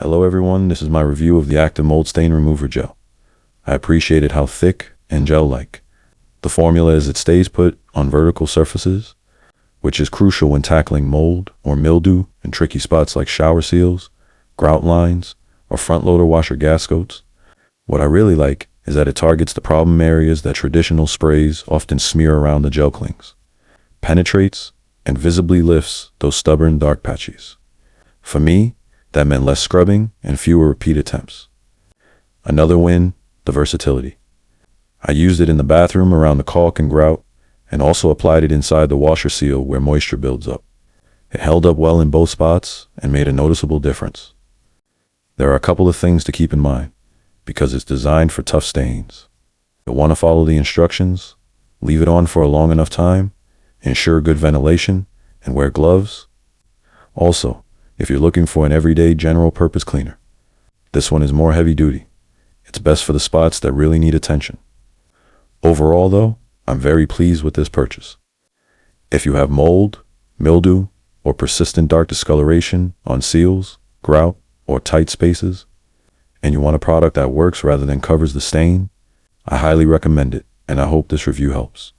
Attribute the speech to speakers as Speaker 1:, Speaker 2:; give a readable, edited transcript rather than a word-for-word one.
Speaker 1: Hello everyone, this is my review of the Active Mold Stain Remover Gel. I appreciated how thick and gel-like the formula is. It stays put on vertical surfaces, which is crucial when tackling mold or mildew in tricky spots like shower seals, grout lines, or front loader washer gaskets. What I really like is that it targets the problem areas that traditional sprays often smear around the gel clings, penetrates, and visibly lifts those stubborn dark patches. For me, that meant less scrubbing and fewer repeat attempts. Another win, the versatility. I used it in the bathroom around the caulk and grout, and also applied it inside the washer seal where moisture builds up. It held up well in both spots and made a noticeable difference. There are a couple of things to keep in mind, because it's designed for tough stains. You'll want to follow the instructions, leave it on for a long enough time, ensure good ventilation, and wear gloves. Also, if you're looking for an everyday general-purpose cleaner, this one is more heavy-duty. It's best for the spots that really need attention. Overall, though, I'm very pleased with this purchase. If you have mold, mildew, or persistent dark discoloration on seals, grout, or tight spaces, and you want a product that works rather than covers the stain, I highly recommend it, and I hope this review helps.